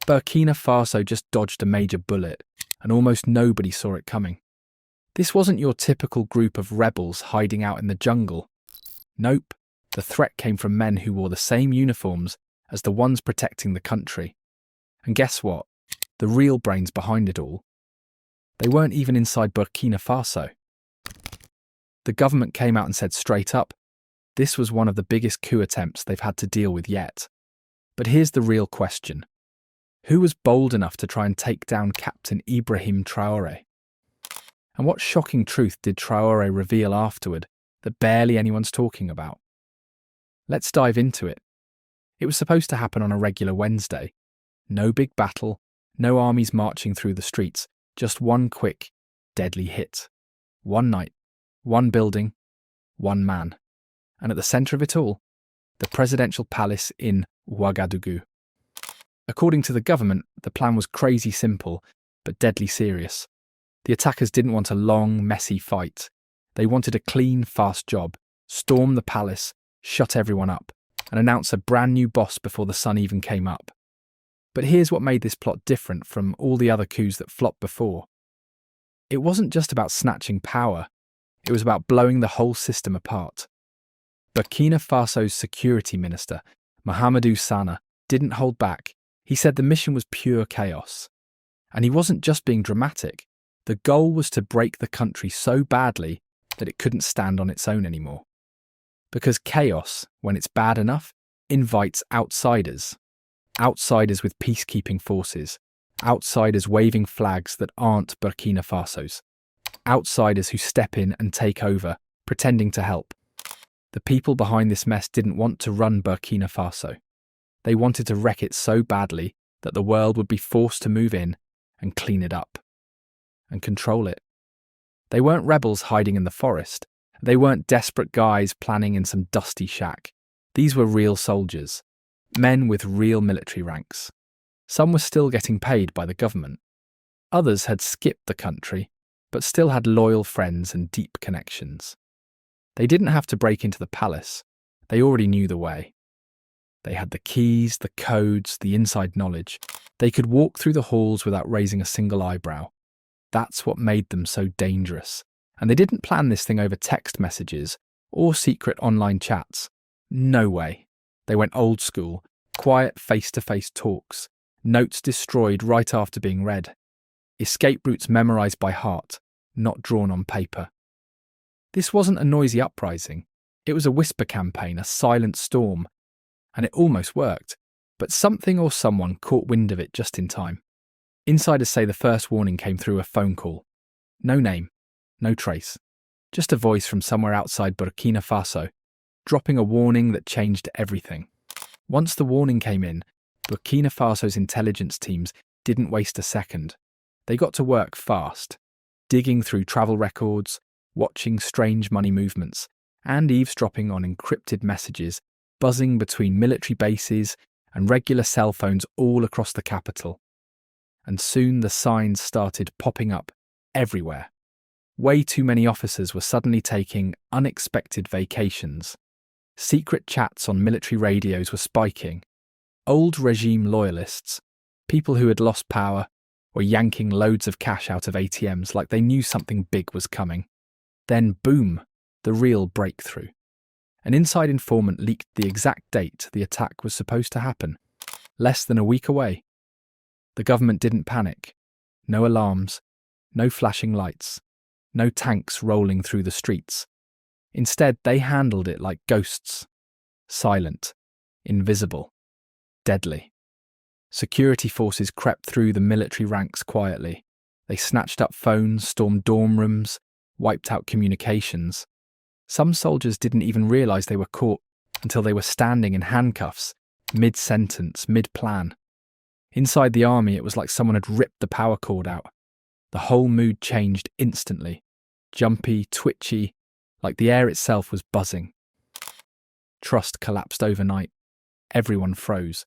Burkina Faso just dodged a major bullet, and almost nobody saw it coming. This wasn't your typical group of rebels hiding out in the jungle. Nope, the threat came from men who wore the same uniforms as the ones protecting the country. And guess what? The real brains behind it all. They weren't even inside Burkina Faso. The government came out and said straight up, this was one of the biggest coup attempts they've had to deal with yet. But here's the real question. Who was bold enough to try and take down Captain Ibrahim Traore? And what shocking truth did Traoré reveal afterward that barely anyone's talking about? Let's dive into it. It was supposed to happen on a regular Wednesday. No big battle, no armies marching through the streets, just one quick, deadly hit. One night, one building, one man. And at the centre of it all, the presidential palace in Ouagadougou. According to the government, the plan was crazy simple, but deadly serious. The attackers didn't want a long, messy fight. They wanted a clean, fast job, storm the palace, shut everyone up, and announce a brand new boss before the sun even came up. But here's what made this plot different from all the other coups that flopped before. It wasn't just about snatching power, it was about blowing the whole system apart. Burkina Faso's security minister, Mahamadou Sana, didn't hold back. He said the mission was pure chaos. And he wasn't just being dramatic. The goal was to break the country so badly that it couldn't stand on its own anymore. Because chaos, when it's bad enough, invites outsiders. Outsiders with peacekeeping forces. Outsiders waving flags that aren't Burkina Faso's. Outsiders who step in and take over, pretending to help. The people behind this mess didn't want to run Burkina Faso. They wanted to wreck it so badly that the world would be forced to move in and clean it up. And control it. They weren't rebels hiding in the forest. They weren't desperate guys planning in some dusty shack. These were real soldiers. Men with real military ranks. Some were still getting paid by the government. Others had skipped the country, but still had loyal friends and deep connections. They didn't have to break into the palace. They already knew the way. They had the keys, the codes, the inside knowledge. They could walk through the halls without raising a single eyebrow. That's what made them so dangerous. And they didn't plan this thing over text messages or secret online chats. No way. They went old school, quiet face-to-face talks, notes destroyed right after being read, escape routes memorized by heart, not drawn on paper. This wasn't a noisy uprising. It was a whisper campaign, a silent storm. And it almost worked. But something or someone caught wind of it just in time. Insiders say the first warning came through a phone call. No name, no trace. Just a voice from somewhere outside Burkina Faso, dropping a warning that changed everything. Once the warning came in, Burkina Faso's intelligence teams didn't waste a second. They got to work fast, digging through travel records, watching strange money movements, and eavesdropping on encrypted messages buzzing between military bases and regular cell phones all across the capital. And soon the signs started popping up everywhere. Way too many officers were suddenly taking unexpected vacations. Secret chats on military radios were spiking. Old regime loyalists, people who had lost power, were yanking loads of cash out of ATMs like they knew something big was coming. Then, boom, the real breakthrough. An inside informant leaked the exact date the attack was supposed to happen, less than a week away. The government didn't panic. No alarms, no flashing lights, no tanks rolling through the streets. Instead, they handled it like ghosts. Silent, invisible, deadly. Security forces crept through the military ranks quietly. They snatched up phones, stormed dorm rooms, wiped out communications. Some soldiers didn't even realise they were caught until they were standing in handcuffs, mid-sentence, mid-plan. Inside the army, it was like someone had ripped the power cord out. The whole mood changed instantly. Jumpy, twitchy, like the air itself was buzzing. Trust collapsed overnight. Everyone froze.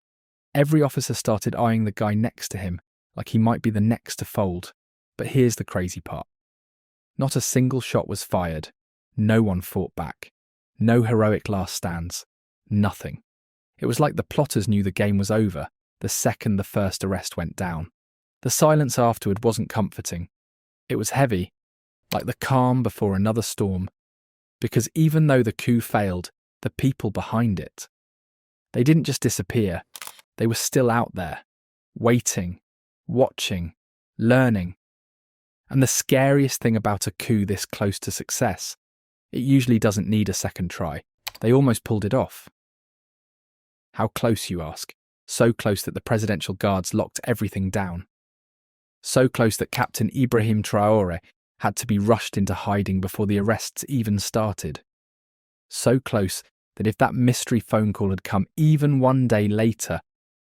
Every officer started eyeing the guy next to him, like he might be the next to fold. But here's the crazy part. Not a single shot was fired. No one fought back. No heroic last stands. Nothing. It was like the plotters knew the game was over. the second the first arrest went down. The silence afterward wasn't comforting. It was heavy, like the calm before another storm, because even though the coup failed, the people behind it, they didn't just disappear, they were still out there, waiting, watching, learning. And the scariest thing about a coup this close to success, it usually doesn't need a second try. They almost pulled it off. How close, you ask? So close that the presidential guards locked everything down. So close that Captain Ibrahim Traore had to be rushed into hiding before the arrests even started. So close that if that mystery phone call had come even one day later,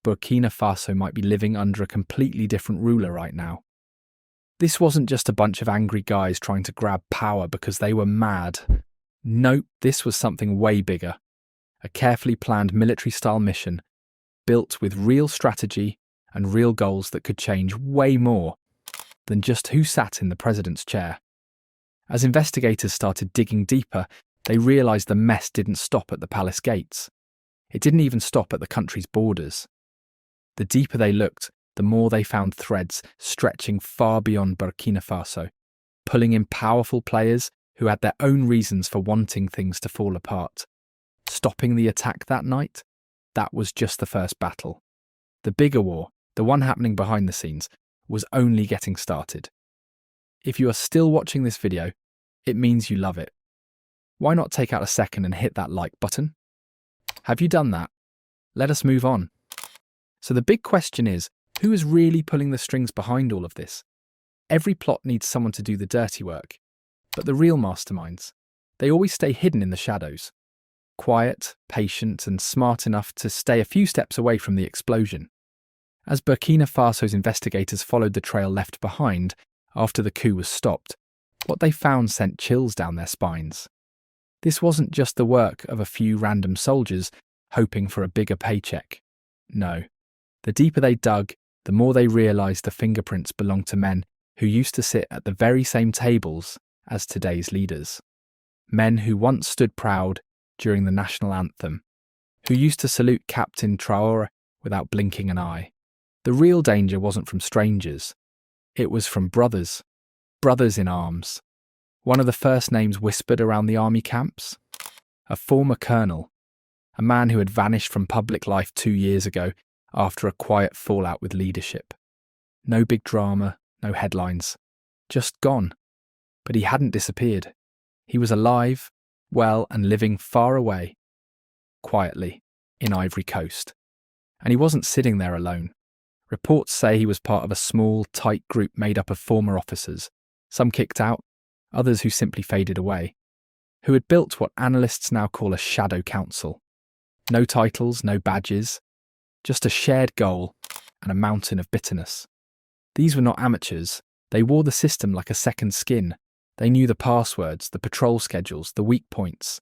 Burkina Faso might be living under a completely different ruler right now. This wasn't just a bunch of angry guys trying to grab power because they were mad. Nope, this was something way bigger. A carefully planned military-style mission, built with real strategy and real goals that could change way more than just who sat in the president's chair. As investigators started digging deeper, they realised the mess didn't stop at the palace gates. It didn't even stop at the country's borders. The deeper they looked, the more they found threads stretching far beyond Burkina Faso, pulling in powerful players who had their own reasons for wanting things to fall apart. Stopping the attack that night? That was just the first battle. The bigger war, the one happening behind the scenes, was only getting started. If you are still watching this video, it means you love it. Why not take out a second and hit that like button? Have you done that? Let us move on. So the big question is, who is really pulling the strings behind all of this? Every plot needs someone to do the dirty work. But the real masterminds, they always stay hidden in the shadows. Quiet, patient, and smart enough to stay a few steps away from the explosion. As Burkina Faso's investigators followed the trail left behind after the coup was stopped, what they found sent chills down their spines. This wasn't just the work of a few random soldiers hoping for a bigger paycheck. No. The deeper they dug, the more they realised the fingerprints belonged to men who used to sit at the very same tables as today's leaders. Men who once stood proud during the national anthem, who used to salute Captain Traoré without blinking an eye. The real danger wasn't from strangers. It was from brothers. Brothers in arms. One of the first names whispered around the army camps? A former colonel. A man who had vanished from public life 2 years ago after a quiet fallout with leadership. No big drama, no headlines. Just gone. But he hadn't disappeared. He was alive, well, and living far away. Quietly, in Ivory Coast. And he wasn't sitting there alone. Reports say he was part of a small, tight group made up of former officers, some kicked out, others who simply faded away, who had built what analysts now call a shadow council. No titles, no badges, just a shared goal and a mountain of bitterness. These were not amateurs. They wore the system like a second skin. They knew the passwords, the patrol schedules, the weak points.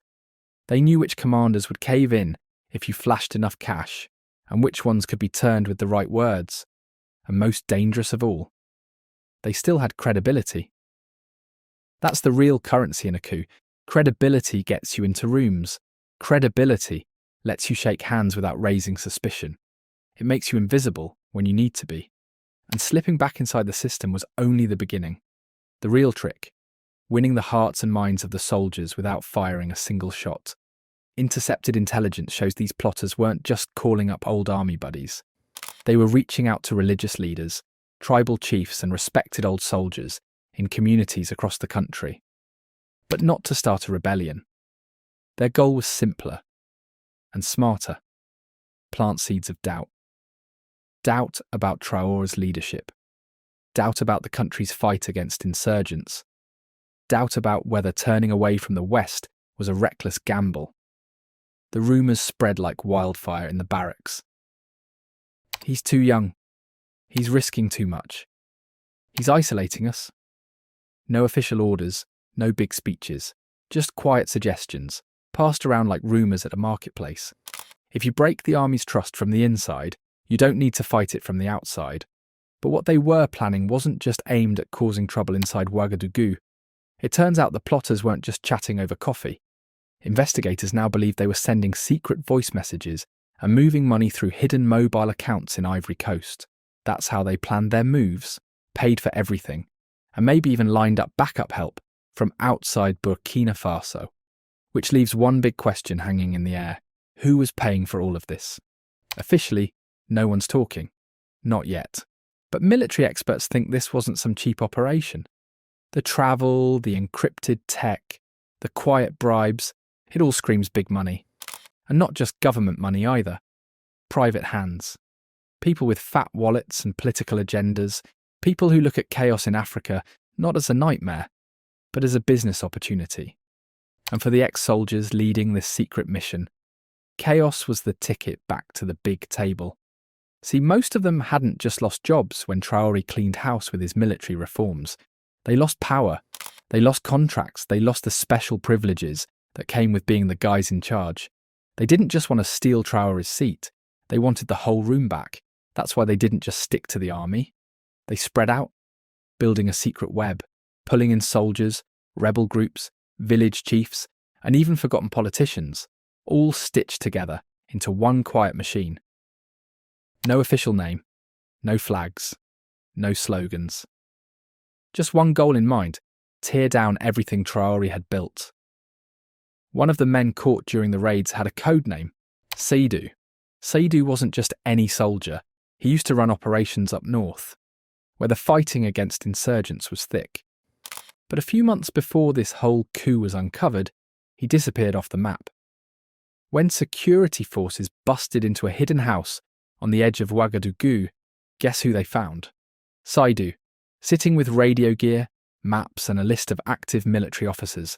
They knew which commanders would cave in if you flashed enough cash, and which ones could be turned with the right words. And most dangerous of all, they still had credibility. That's the real currency in a coup. Credibility gets you into rooms. Credibility lets you shake hands without raising suspicion. It makes you invisible when you need to be. And slipping back inside the system was only the beginning. The real trick, winning the hearts and minds of the soldiers without firing a single shot. Intercepted intelligence shows these plotters weren't just calling up old army buddies. They were reaching out to religious leaders, tribal chiefs and respected old soldiers in communities across the country. But not to start a rebellion. Their goal was simpler and smarter. Plant seeds of doubt. Doubt about Traoré's leadership. Doubt about the country's fight against insurgents. Doubt about whether turning away from the West was a reckless gamble. The rumours spread like wildfire in the barracks. He's too young. He's risking too much. He's isolating us. No official orders, no big speeches, just quiet suggestions, passed around like rumours at a marketplace. If you break the army's trust from the inside, you don't need to fight it from the outside. But what they were planning wasn't just aimed at causing trouble inside Ouagadougou. It turns out the plotters weren't just chatting over coffee. Investigators now believe they were sending secret voice messages and moving money through hidden mobile accounts in Ivory Coast. That's how they planned their moves, paid for everything, and maybe even lined up backup help from outside Burkina Faso. Which leaves one big question hanging in the air. Who was paying for all of this? Officially, no one's talking. Not yet. But military experts think this wasn't some cheap operation. The travel, the encrypted tech, the quiet bribes, it all screams big money. And not just government money either. Private hands. People with fat wallets and political agendas. People who look at chaos in Africa not as a nightmare, but as a business opportunity. And for the ex-soldiers leading this secret mission, chaos was the ticket back to the big table. See, most of them hadn't just lost jobs when Traoré cleaned house with his military reforms. They lost power, they lost contracts, they lost the special privileges that came with being the guys in charge. They didn't just want to steal Traoré's seat, they wanted the whole room back. That's why they didn't just stick to the army. They spread out, building a secret web, pulling in soldiers, rebel groups, village chiefs, and even forgotten politicians, all stitched together into one quiet machine. No official name, no flags, no slogans. Just one goal in mind: tear down everything Traoré had built. One of the men caught during the raids had a code name, Seydou. Seydou wasn't just any soldier, he used to run operations up north, where the fighting against insurgents was thick. But a few months before this whole coup was uncovered, he disappeared off the map. When security forces busted into a hidden house on the edge of Ouagadougou, guess who they found? Seydou, sitting with radio gear, maps and a list of active military officers.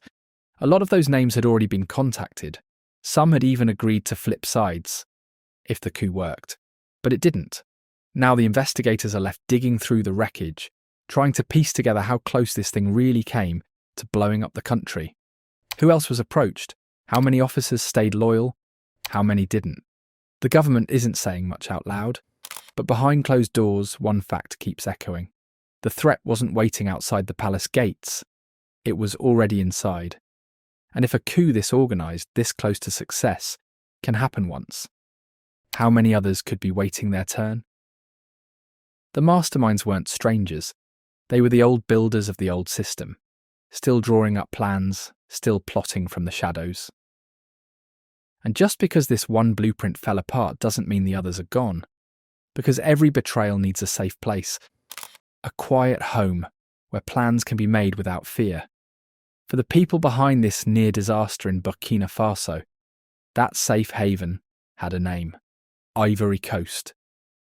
A lot of those names had already been contacted. Some had even agreed to flip sides, if the coup worked. But it didn't. Now the investigators are left digging through the wreckage, trying to piece together how close this thing really came to blowing up the country. Who else was approached? How many officers stayed loyal? How many didn't? The government isn't saying much out loud, but behind closed doors, one fact keeps echoing. The threat wasn't waiting outside the palace gates. It was already inside. And if a coup this organised, this close to success, can happen once, how many others could be waiting their turn? The masterminds weren't strangers. They were the old builders of the old system, still drawing up plans, still plotting from the shadows. And just because this one blueprint fell apart doesn't mean the others are gone. Because every betrayal needs a safe place, a quiet home where plans can be made without fear. For the people behind this near disaster in Burkina Faso, that safe haven had a name: Ivory Coast.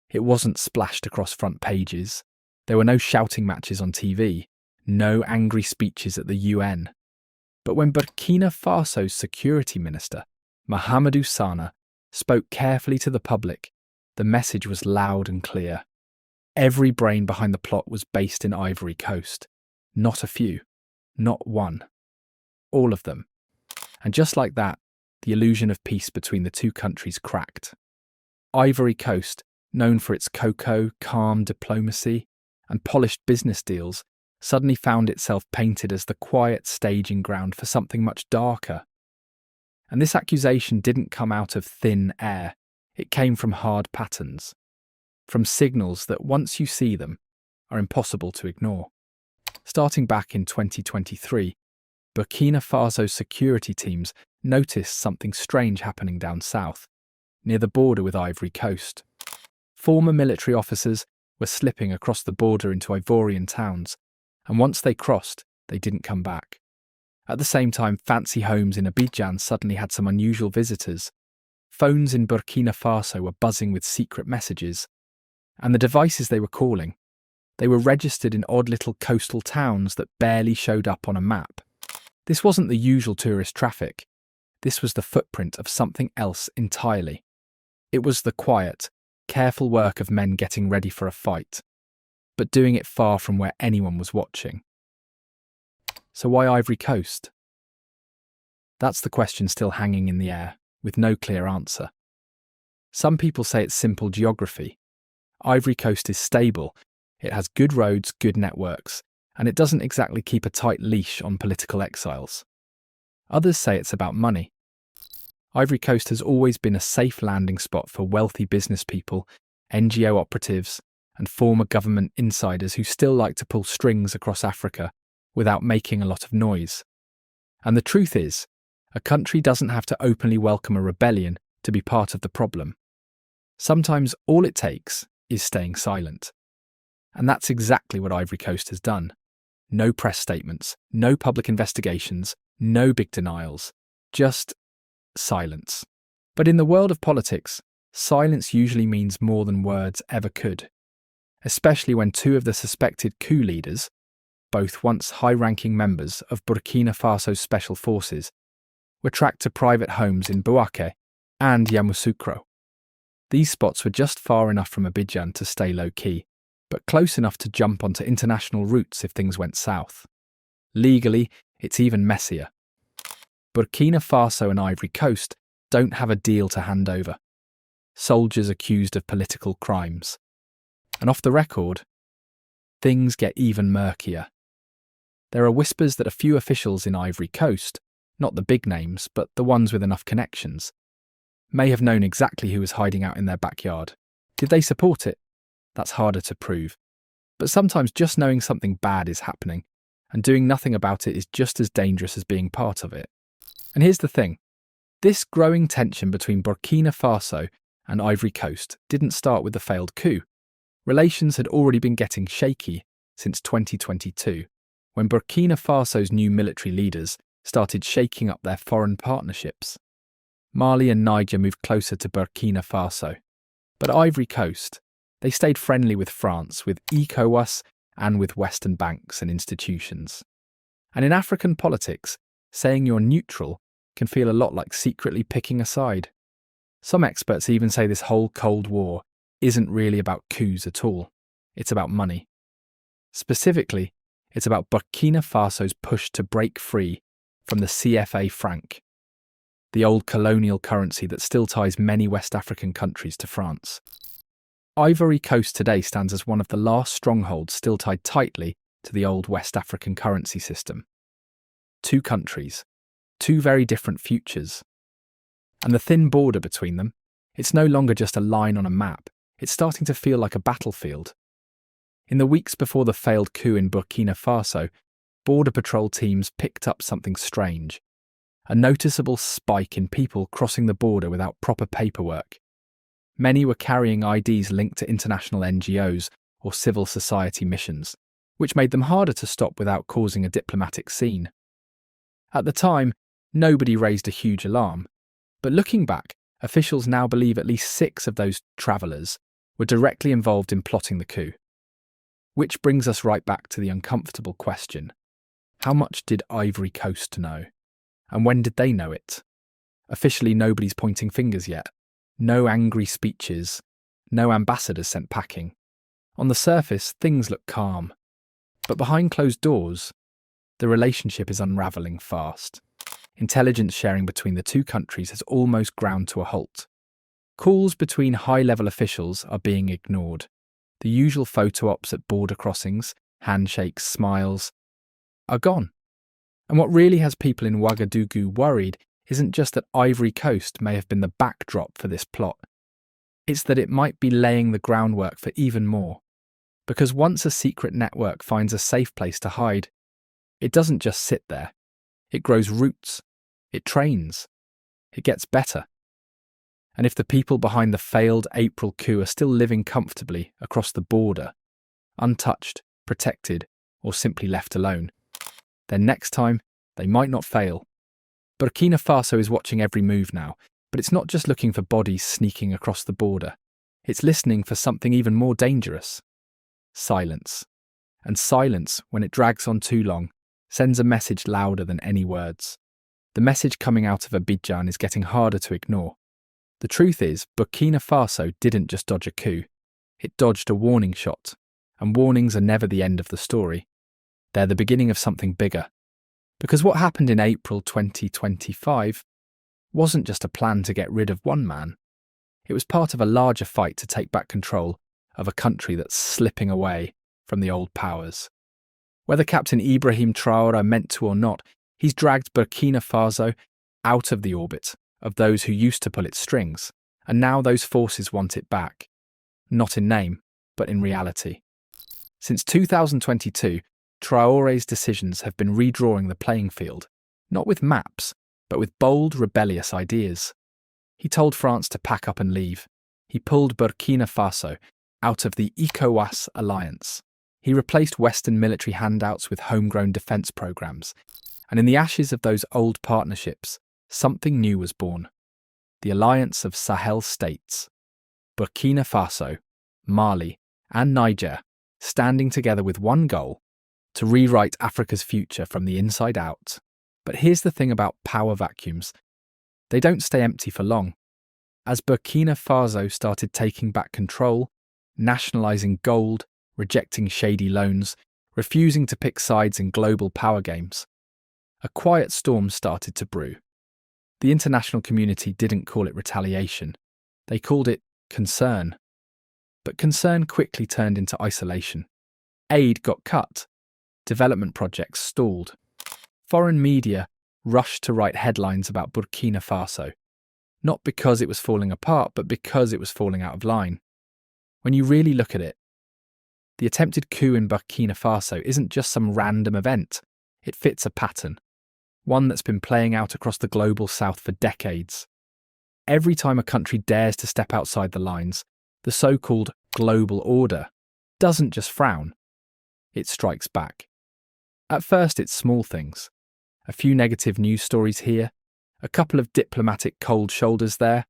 It wasn't splashed across front pages. There were no shouting matches on TV, no angry speeches at the UN. But when Burkina Faso's security minister, Mahamadou Sana, spoke carefully to the public, the message was loud and clear. Every brain behind the plot was based in Ivory Coast. Not a few, not one. All of them. And just like that, the illusion of peace between the two countries cracked. Ivory Coast, known for its cocoa, calm diplomacy, and polished business deals, suddenly found itself painted as the quiet staging ground for something much darker. And this accusation didn't come out of thin air. It came from hard patterns, from signals that once you see them, are impossible to ignore. Starting back in 2023, Burkina Faso's security teams noticed something strange happening down south, near the border with Ivory Coast. Former military officers were slipping across the border into Ivorian towns, and once they crossed, they didn't come back. At the same time, fancy homes in Abidjan suddenly had some unusual visitors. Phones in Burkina Faso were buzzing with secret messages, and the devices they were calling, they were registered in odd little coastal towns that barely showed up on a map. This wasn't the usual tourist traffic. This was the footprint of something else entirely. It was the quiet, careful work of men getting ready for a fight, but doing it far from where anyone was watching. So why Ivory Coast? That's the question still hanging in the air, with no clear answer. Some people say it's simple geography. Ivory Coast is stable, it has good roads, good networks, and it doesn't exactly keep a tight leash on political exiles. Others say it's about money. Ivory Coast has always been a safe landing spot for wealthy business people, NGO operatives, and former government insiders who still like to pull strings across Africa without making a lot of noise. And the truth is, a country doesn't have to openly welcome a rebellion to be part of the problem. Sometimes all it takes is staying silent. And that's exactly what Ivory Coast has done. No press statements, no public investigations, no big denials, just silence. But in the world of politics, silence usually means more than words ever could, especially when two of the suspected coup leaders, both once high-ranking members of Burkina Faso's special forces, were tracked to private homes in Bouaké and Yamoussoukro. These spots were just far enough from Abidjan to stay low-key, but close enough to jump onto international routes if things went south. Legally, it's even messier. Burkina Faso and Ivory Coast don't have a deal to hand over. Soldiers accused of political crimes. And off the record, things get even murkier. There are whispers that a few officials in Ivory Coast, not the big names, but the ones with enough connections, may have known exactly who was hiding out in their backyard. Did they support it? That's harder to prove. But sometimes just knowing something bad is happening and doing nothing about it is just as dangerous as being part of it. And here's the thing. This growing tension between Burkina Faso and Ivory Coast didn't start with the failed coup. Relations had already been getting shaky since 2022, when Burkina Faso's new military leaders started shaking up their foreign partnerships. Mali and Niger moved closer to Burkina Faso. But Ivory Coast, they stayed friendly with France, with ECOWAS, and with Western banks and institutions. And in African politics, saying you're neutral can feel a lot like secretly picking a side. Some experts even say this whole Cold War isn't really about coups at all. It's about money. Specifically, it's about Burkina Faso's push to break free from the CFA franc, the old colonial currency that still ties many West African countries to France. Ivory Coast today stands as one of the last strongholds still tied tightly to the old West African currency system. Two countries, two very different futures. And the thin border between them, it's no longer just a line on a map, it's starting to feel like a battlefield. In the weeks before the failed coup in Burkina Faso, border patrol teams picked up something strange. A noticeable spike in people crossing the border without proper paperwork. Many were carrying IDs linked to international NGOs or civil society missions, which made them harder to stop without causing a diplomatic scene. At the time, nobody raised a huge alarm, but looking back, officials now believe at least 6 of those travellers were directly involved in plotting the coup. Which brings us right back to the uncomfortable question. How much did Ivory Coast know? And when did they know it? Officially, nobody's pointing fingers yet. No angry speeches, no ambassadors sent packing. On the surface, things look calm. But behind closed doors, the relationship is unravelling fast. Intelligence sharing between the two countries has almost ground to a halt. Calls between high-level officials are being ignored. The usual photo ops at border crossings, handshakes, smiles, are gone. And what really has people in Ouagadougou worried isn't just that Ivory Coast may have been the backdrop for this plot. It's that it might be laying the groundwork for even more. Because once a secret network finds a safe place to hide, it doesn't just sit there. It grows roots. It trains. It gets better. And if the people behind the failed April coup are still living comfortably across the border, untouched, protected, or simply left alone, then next time they might not fail. Burkina Faso is watching every move now, but it's not just looking for bodies sneaking across the border. It's listening for something even more dangerous. Silence. And silence, when it drags on too long, sends a message louder than any words. The message coming out of Abidjan is getting harder to ignore. The truth is, Burkina Faso didn't just dodge a coup. It dodged a warning shot. And warnings are never the end of the story. They're the beginning of something bigger. Because what happened in April 2025 wasn't just a plan to get rid of one man. It was part of a larger fight to take back control of a country that's slipping away from the old powers. Whether Captain Ibrahim Traore meant to or not, he's dragged Burkina Faso out of the orbit of those who used to pull its strings, and now those forces want it back. Not in name, but in reality. Since 2022, Traoré's decisions have been redrawing the playing field, not with maps, but with bold, rebellious ideas. He told France to pack up and leave. He pulled Burkina Faso out of the ECOWAS alliance. He replaced Western military handouts with homegrown defence programmes. And in the ashes of those old partnerships, something new was born. The alliance of Sahel states. Burkina Faso, Mali, and Niger standing together with one goal: to rewrite Africa's future from the inside out. But here's the thing about power vacuums. They don't stay empty for long. As Burkina Faso started taking back control, nationalising gold, rejecting shady loans, refusing to pick sides in global power games, a quiet storm started to brew. The international community didn't call it retaliation. They called it concern. But concern quickly turned into isolation. Aid got cut. Development projects stalled. Foreign media rushed to write headlines about Burkina Faso, not because it was falling apart, but because it was falling out of line. When you really look at it, the attempted coup in Burkina Faso isn't just some random event. It fits a pattern, one that's been playing out across the global south for decades. Every time a country dares to step outside the lines, the so-called global order doesn't just frown, it strikes back. At first it's small things. A few negative news stories here, a couple of diplomatic cold shoulders there,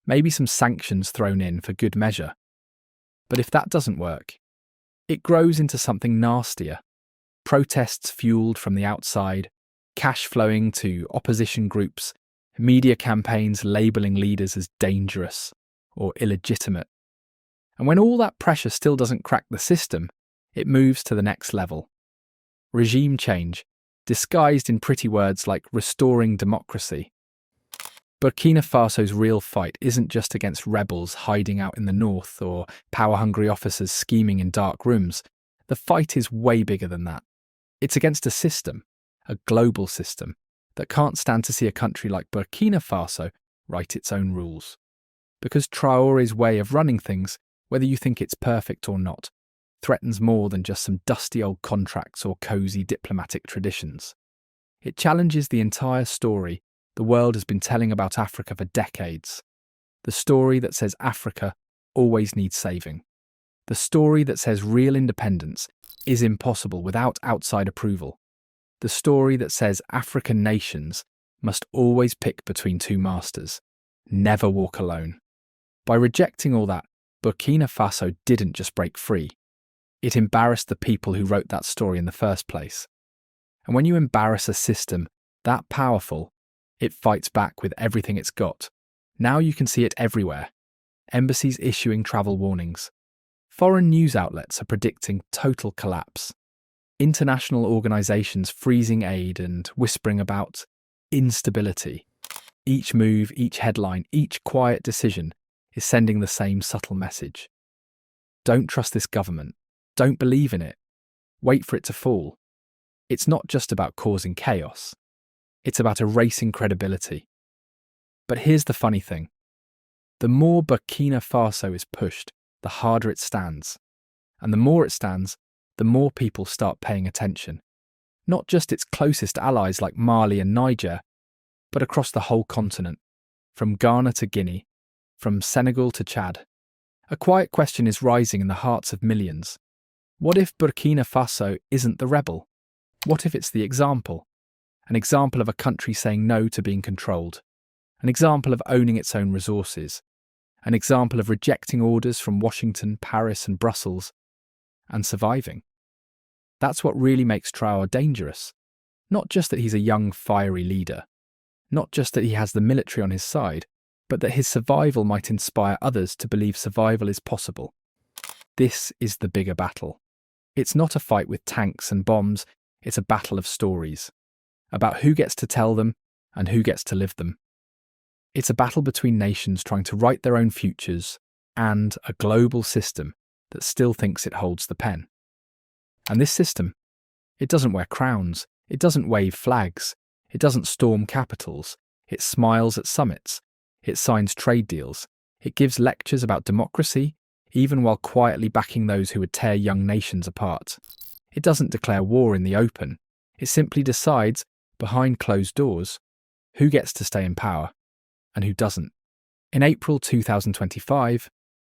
maybe some sanctions thrown in for good measure. But if that doesn't work, it grows into something nastier. Protests fueled from the outside, cash flowing to opposition groups, media campaigns labelling leaders as dangerous or illegitimate. And when all that pressure still doesn't crack the system, it moves to the next level. Regime change, disguised in pretty words like restoring democracy. Burkina Faso's real fight isn't just against rebels hiding out in the north or power-hungry officers scheming in dark rooms. The fight is way bigger than that. It's against a system, a global system, that can't stand to see a country like Burkina Faso write its own rules. Because Traoré's way of running things, whether you think it's perfect or not, threatens more than just some dusty old contracts or cosy diplomatic traditions. It challenges the entire story the world has been telling about Africa for decades. The story that says Africa always needs saving. The story that says real independence is impossible without outside approval. The story that says African nations must always pick between two masters, never walk alone. By rejecting all that, Burkina Faso didn't just break free. It embarrassed the people who wrote that story in the first place. And when you embarrass a system that powerful, it fights back with everything it's got. Now you can see it everywhere. Embassies issuing travel warnings. Foreign news outlets are predicting total collapse. International organisations freezing aid and whispering about instability. Each move, each headline, each quiet decision is sending the same subtle message. Don't trust this government. Don't believe in it. Wait for it to fall. It's not just about causing chaos. It's about erasing credibility. But here's the funny thing. The more Burkina Faso is pushed, the harder it stands. And the more it stands, the more people start paying attention. Not just its closest allies like Mali and Niger, but across the whole continent, from Ghana to Guinea, from Senegal to Chad. A quiet question is rising in the hearts of millions. What if Burkina Faso isn't the rebel? What if it's the example? An example of a country saying no to being controlled. An example of owning its own resources. An example of rejecting orders from Washington, Paris and Brussels and surviving. That's what really makes Traoré dangerous. Not just that he's a young, fiery leader. Not just that he has the military on his side, but that his survival might inspire others to believe survival is possible. This is the bigger battle. It's not a fight with tanks and bombs, it's a battle of stories. About who gets to tell them and who gets to live them. It's a battle between nations trying to write their own futures and a global system that still thinks it holds the pen. And this system, it doesn't wear crowns, it doesn't wave flags, it doesn't storm capitals, It smiles at summits. It signs trade deals. It gives lectures about democracy, even while quietly backing those who would tear young nations apart. It doesn't declare war in the open. It simply decides, behind closed doors, who gets to stay in power and who doesn't. In April 2025,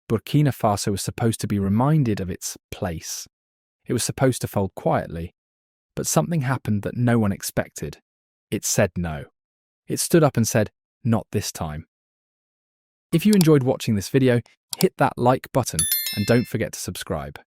Burkina Faso was supposed to be reminded of its place. It was supposed to fold quietly, but something happened that no one expected. It said no. It stood up and said, "Not this time." If you enjoyed watching this video, hit that like button and don't forget to subscribe.